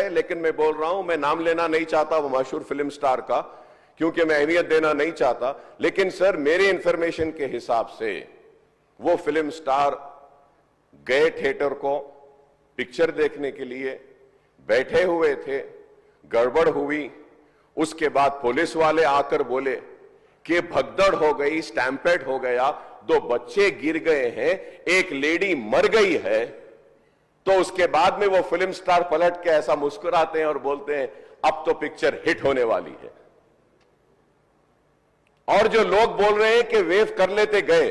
है, लेकिन मैं बोल रहा हूं, मैं नाम लेना नहीं चाहता वो मशहूर फिल्म स्टार का, क्योंकि मैं अहमियत देना नहीं चाहता। लेकिन सर, मेरे इंफॉर्मेशन के हिसाब से वो फिल्म स्टार गए थिएटर को पिक्चर देखने के लिए, बैठे हुए थे, गड़बड़ हुई, उसके बाद पुलिस वाले आकर बोले कि भगदड़ हो गई, स्टैम्पेड हो गया, 2 बच्चे गिर गए हैं, एक लेडी मर गई है। तो उसके बाद में वो फिल्म स्टार पलट के ऐसा मुस्कुराते हैं और बोलते हैं अब तो पिक्चर हिट होने वाली है। और जो लोग बोल रहे हैं कि वेव कर लेते गए,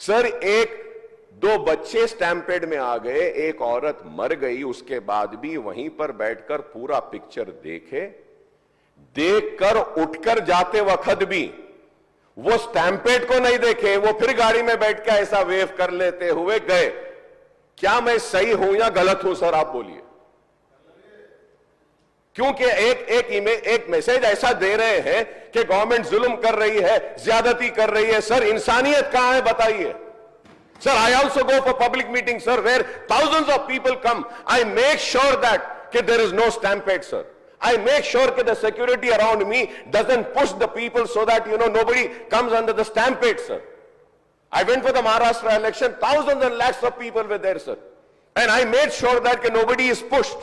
सर 1-2 बच्चे स्टैम्पेड में आ गए, एक औरत मर गई, उसके बाद भी वहीं पर बैठकर पूरा पिक्चर देखकर उठकर जाते वक्त भी वो स्टैम्पेड को नहीं देखे, वो फिर गाड़ी में बैठ के ऐसा वेव कर लेते हुए गए। क्या मैं सही हूं या गलत हूं सर, आप बोलिए? क्योंकि एक मैसेज ऐसा दे रहे हैं कि गवर्नमेंट जुल्म कर रही है, ज्यादती कर रही है। सर, इंसानियत कहां है बताइए? Sir, I also go for public meetings, sir, where thousands of people come. I make sure that there is no stampede, sir. I make sure that the security around me doesn't push the people so that, nobody comes under the stampede, sir. I went for the Maharashtra election, thousands and lakhs of people were there, sir. And I made sure that nobody is pushed.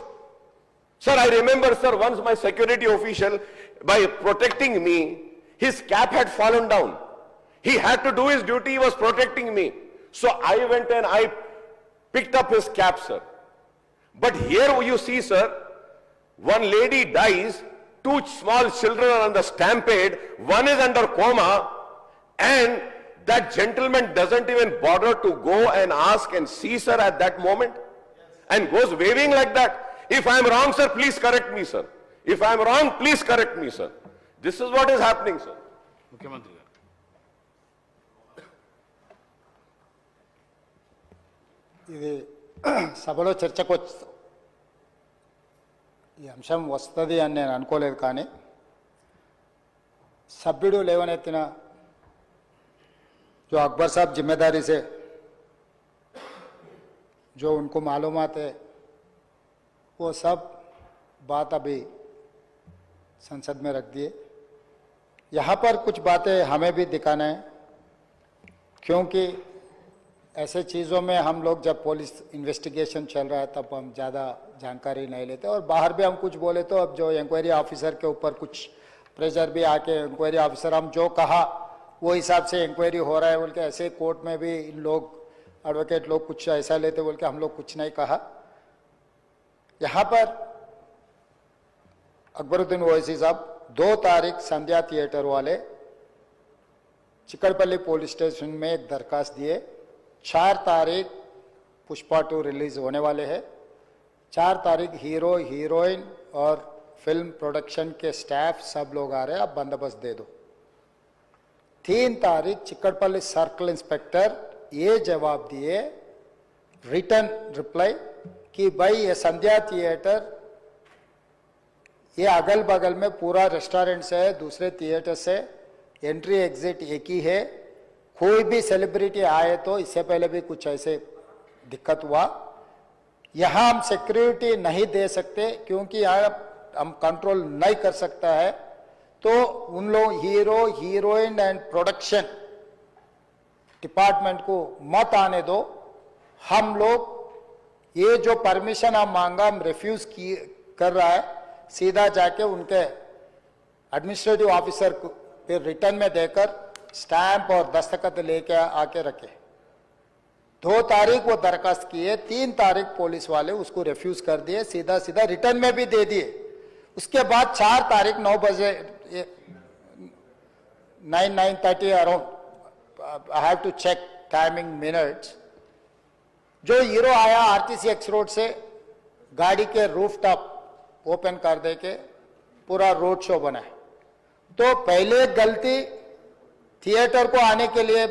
Sir, I remember, sir, once my security official, by protecting me, his cap had fallen down. He had to do his duty, he was protecting me. So I went and I picked up his cap, sir. But here you see, sir, one lady dies, 2 small children are on the stampede, one is under coma, and that gentleman doesn't even bother to go and ask and see, sir, at that moment, and goes waving like that. If I am wrong, sir, please correct me, sir. If I am wrong, please correct me, sir. This is what is happening, sir. Mukhyamantri. ఇది సభలో చర్చకు ఈ అంశం వస్తుంది అని నేను అనుకోలేదు, కానీ సభ్యుడు లేవనెత్తిన जो अकबर साहब जिम्मेदारी से जो उनको मालूमात है वो सब बात अभी संसद में रख दिए। यहाँ पर कुछ बातें हमें भी दिखाना है, क्योंकि ऐसे चीज़ों में हम लोग जब पुलिस इन्वेस्टिगेशन चल रहा है तब हम ज़्यादा जानकारी नहीं लेते, और बाहर भी हम कुछ बोले तो अब जो इंक्वायरी ऑफिसर के ऊपर कुछ प्रेशर भी आके इंक्वायरी ऑफिसर हम जो कहा वो हिसाब से इंक्वायरी हो रहा है बोल के, ऐसे कोर्ट में भी इन लोग एडवोकेट लोग कुछ ऐसा लेते बोल के हम लोग कुछ नहीं कहा। यहाँ पर अकबरुद्दीन ओवैसी साहब 2 तारीख संध्या थिएटर वाले चिकड़पल्ली पुलिस स्टेशन में एक दरखास्त दिए। 4 तारीख पुष्पा 2 रिलीज होने वाले हैं। 4 तारीख हीरो हीरोइन और फिल्म प्रोडक्शन के स्टाफ सब लोग आ रहे हैं, आप बंदोबस्त दे दो। 3 तारीख चिकड़पल्ली सर्कल इंस्पेक्टर ये जवाब दिए, रिटर्न रिप्लाई, कि भाई ये संध्या थिएटर ये अगल बगल में पूरा रेस्टोरेंट से है, दूसरे थिएटर से एंट्री एग्जिट एक ही है, कोई भी सेलिब्रिटी आए तो इससे पहले भी कुछ ऐसे दिक्कत हुआ, यहाँ हम सिक्योरिटी नहीं दे सकते क्योंकि यहाँ हम कंट्रोल नहीं कर सकता है, तो उन लोग hero heroine and production department को मत आने दो। हम लोग ये जो परमिशन हम मांगा हम रिफ्यूज कर रहा है, सीधा जाके उनके एडमिनिस्ट्रेटिव ऑफिसर को फिर रिटर्न में देकर स्टैंप और दस्तखत लेके आके रखे। 2 तारीख वो दरखास्त किए, 3 तारीख पुलिस वाले उसको रिफ्यूज कर दिए, सीधा सीधा रिटर्न में भी दे दिए। उसके बाद 4 तारीख 9 बजे 9:30 अराउंड, I have to check timing minutes, जो हीरो आया आरटीसी एक्स रोड से गाड़ी के रूफ टॉप ओपन कर दे के पूरा रोड शो बना है। तो पहले गलती थिएटर को आने के लिए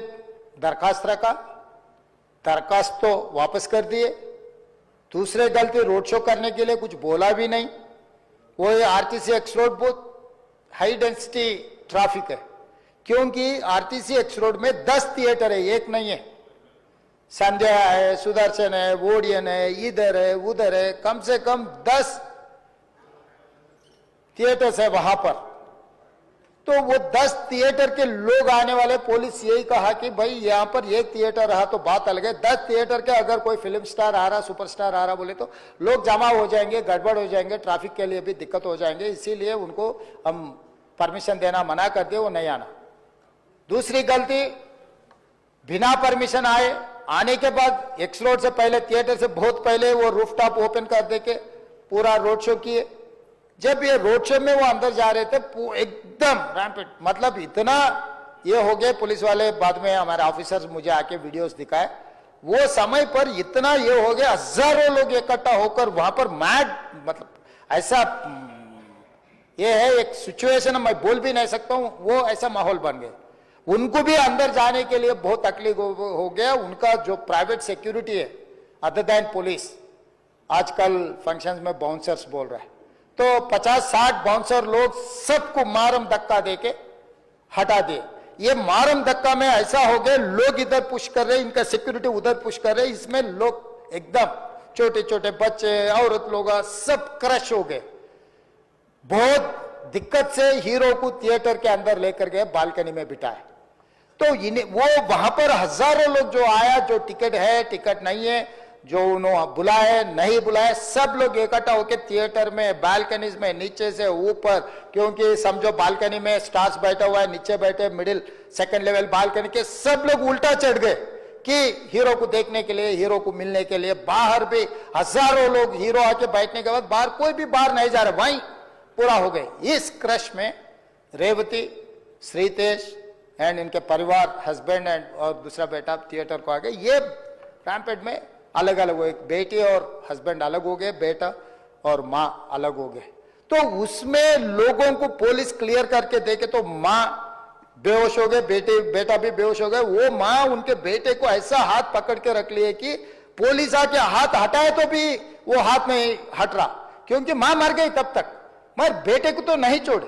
दरखास्त रखा, दरखास्त तो वापस कर दिए। दूसरे गलती रोड शो करने के लिए कुछ बोला भी नहीं। वो आरटीसी एक्स रोड बहुत हाई डेंसिटी ट्रैफिक है, क्योंकि आरटीसी एक्स रोड में 10 थिएटर है, एक नहीं है। संध्या है, सुदर्शन है, वोडियन है, इधर है उधर है, कम से कम 10 थिएटर्स है वहां पर, तो वो 10 थिएटर के लोग आने वाले, पुलिस यही कहा कि भाई यहां पर एक थिएटर रहा तो बात अलग है, 10 थिएटर के अगर कोई फिल्म स्टार आ रहा, सुपरस्टार आ रहा बोले तो लोग जमा हो जाएंगे, गड़बड़ हो जाएंगे, ट्रैफिक के लिए भी दिक्कत हो जाएंगे, इसीलिए उनको हम परमिशन देना मना कर दिए, वो नहीं आना। दूसरी गलती, बिना परमिशन आने के बाद एक्स रोड से पहले, थिएटर से बहुत पहले वो रूफटॉप ओपन कर दे के पूरा रोड शो किए। जब ये रोड शो में वो अंदर जा रहे थे एकदम रैंपेड, मतलब इतना ये हो गए, पुलिस वाले बाद में हमारे ऑफिसर्स मुझे आके वीडियोस दिखाए, वो समय पर इतना ये हो गया, हजारों लोग इकट्ठा होकर वहां पर मैड, मतलब ऐसा ये है एक सिचुएशन, मैं बोल भी नहीं सकता हूं, वो ऐसा माहौल बन गया। उनको भी अंदर जाने के लिए बहुत तकलीफ हो गया। उनका जो प्राइवेट सिक्योरिटी है अदर देन पुलिस, आजकल फंक्शंस में बाउंसर्स बोल रहा है, तो 50-60 बाउंसर लोग सबको मारम धक्का देके हटा दिए। ये मारम धक्का में ऐसा हो गया, लोग इधर पुश कर रहे, इनका सिक्योरिटी उधर पुश कर रहे, इसमें लोग एकदम छोटे छोटे बच्चे, औरत लोग सब क्रश हो गए। बहुत दिक्कत से हीरो को थिएटर के अंदर लेकर गए, बालकनी में बिठाए, तो वो वहां पर हजारों लोग जो आया, जो टिकट है टिकट नहीं है, जो उन्होंने बुलाए नहीं बुलाए, सब लोग इकट्ठा होकर थिएटर में, बालकनीज में, नीचे से ऊपर, क्योंकि समझो बालकनी में स्टार्स बैठा हुआ है, नीचे बैठे मिडिल सेकंड लेवल बालकनी के सब लोग उल्टा चढ़ गए कि हीरो को देखने के लिए, हीरो को मिलने के लिए। बाहर भी हजारों लोग, हीरो आके बैठने के बाद बाहर कोई भी बाहर नहीं जा रहा, वहीं पूरा हो गए। इस क्रश में रेवती, श्रीतेश एंड इनके परिवार, हस्बैंड एंड और दूसरा बेटा थिएटर को आ गए। ये रैम्पेड में अलग अलग हो, एक बेटी और हस्बैंड अलग हो गए, बेटा और माँ अलग हो गए। तो उसमें लोगों को पुलिस क्लियर करके देखे तो माँ बेहोश हो गए, बेटा भी बेहोश हो गए। वो माँ उनके बेटे को ऐसा हाथ पकड़ के रख लिए कि पुलिस आके हाथ हटाए तो भी वो हाथ नहीं हट रहा, क्योंकि माँ मर गई तब तक, मगर बेटे को तो नहीं छोड़े।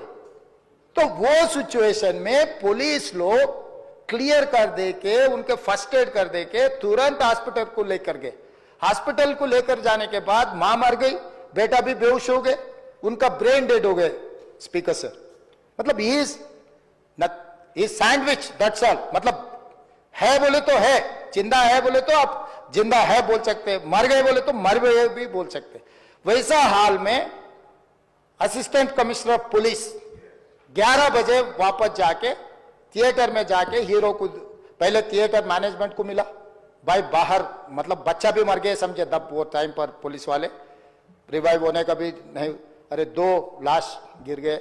तो वो सिचुएशन में पुलिस लोग क्लियर कर दे के, उनके फर्स्ट एड कर दे के तुरंत हॉस्पिटल को लेकर गए। हॉस्पिटल को लेकर जाने के बाद मां मर गई, बेटा भी बेहोश हो गए, उनका ब्रेन डेड हो गए स्पीकर सर। मतलब ही सैंडविच, दैट्स ऑल। मतलब है बोले तो है, जिंदा है बोले तो आप जिंदा है बोल सकते, मर गए बोले तो मर गए भी बोल सकते। वैसा हाल में असिस्टेंट कमिश्नर ऑफ पुलिस 11 बजे वापस जाके थिएटर में जाके हीरो को, पहले थिएटर मैनेजमेंट को मिला, भाई बाहर, मतलब बच्चा भी मर गए समझे तब वो टाइम पर पुलिस वाले, रिवाइव होने का भी नहीं, अरे 2 लाश गिर गए,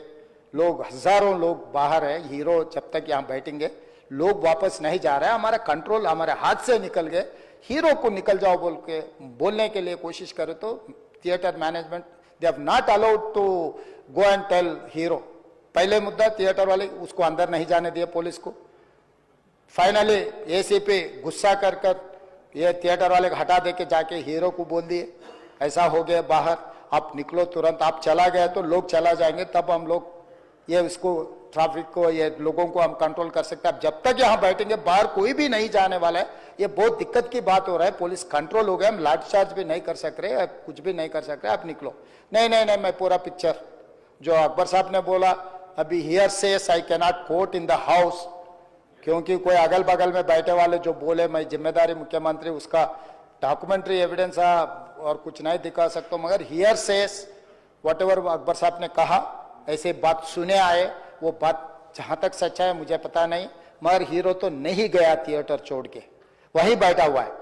लोग हजारों लोग बाहर है, हीरो जब तक यहाँ बैठेंगे, लोग वापस नहीं जा रहे हैं, हमारा कंट्रोल हमारे हाथ से निकल गए। हीरो को निकल जाओ बोल के बोलने के लिए कोशिश करे तो theatre management they have not allowed to go and tell hero. पहले मुद्दा थिएटर वाले उसको अंदर नहीं जाने दिए पुलिस को। फाइनली एसीपी गुस्सा कर ये थिएटर वाले को हटा दे के जाके हीरो को बोल दिए ऐसा हो गया बाहर, आप निकलो तुरंत, आप चला गए तो लोग चला जाएंगे, तब हम लोग ये इसको ट्रैफिक को, ये लोगों को हम कंट्रोल कर सकते हैं। जब तक यहाँ बैठेंगे बाहर कोई भी नहीं जाने वाला है, ये बहुत दिक्कत की बात हो रहा है। पुलिस कंट्रोल हो गया, हम लाठीचार्ज भी नहीं कर सक रहे, कुछ भी नहीं कर सक रहे, आप निकलो। नहीं नहीं नहीं, मैं पूरा पिक्चर जो अकबर साहब ने बोला, अभी here says I can not quote in the house, क्योंकि कोई अगल बगल में बैठे वाले जो बोले, मैं जिम्मेदारी मुख्यमंत्री उसका डॉक्यूमेंट्री एविडेंस और कुछ नहीं दिखा सकता, मगर here says whatever Akbar साहब ने कहा, ऐसे बात सुने आए, वो बात जहां तक सच्चा है मुझे पता नहीं, मगर हीरो तो नहीं गया थिएटर छोड़ के, वहीं बैठा हुआ है।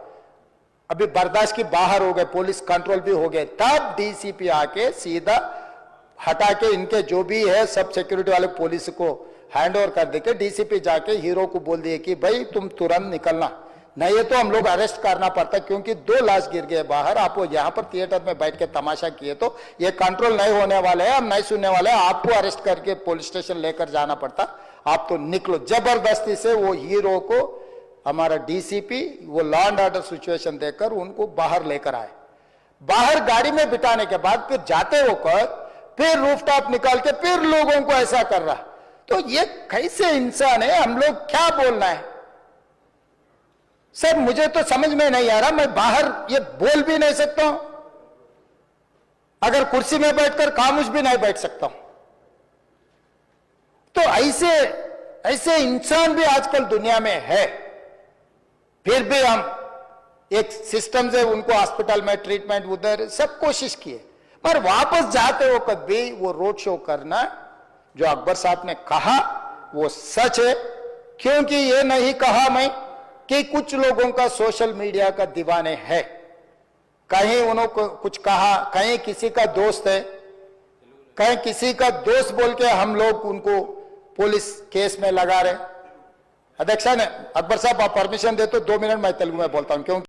अभी बर्दाश्त की बाहर हो गए, पुलिस कंट्रोल भी हो गए, तब डीसीपी आके सीधा हटा के इनके जो भी है सब सिक्योरिटी वाले पुलिस को हैंड ओवर कर देके डीसीपी जाके हीरो को बोल दिए कि भाई तुम तुरंत निकलना, नहीं है तो हम लोग अरेस्ट करना पड़ता, क्योंकि 2 लाश गिर गए बाहर, आप वो यहाँ पर थिएटर में बैठ के तमाशा किए तो ये कंट्रोल नहीं होने वाले हैं, हम नहीं सुनने वाले हैं, आपको अरेस्ट करके पुलिस स्टेशन लेकर जाना पड़ता, आप तो निकलो। जबरदस्ती से वो हीरो को हमारा डीसीपी वो लॉ एंड ऑर्डर सिचुएशन देकर उनको बाहर लेकर आए। बाहर गाड़ी में बिठाने के बाद फिर जाते होकर फिर रूफटॉप निकाल के फिर लोगों को ऐसा कर रहा, तो ये कैसे इंसान है, हम लोग क्या बोलना है सर, मुझे तो समझ में नहीं आ रहा। मैं बाहर ये बोल भी नहीं सकता हूं, अगर कुर्सी में बैठकर खामोश भी नहीं बैठ सकता हूं, तो ऐसे इंसान भी आजकल दुनिया में है, फिर भी हम एक सिस्टम से उनको हॉस्पिटल में ट्रीटमेंट उधर सब कोशिश किए, पर वापस जाते हो कभी वो रोड शो करना जो अकबर साहब ने कहा वो सच है। क्योंकि ये नहीं कहा मैं कि कुछ लोगों का सोशल मीडिया का दीवाने है, कहीं उन्होंने कुछ कहा, कहीं किसी का दोस्त है, कहीं किसी का दोस्त बोल के हम लोग उनको पुलिस केस में लगा रहे। अध्यक्षा ने अकबर साहब आप परमिशन दे तो 2 मिनट मैं तेलुगु में बोलता हूं, क्योंकि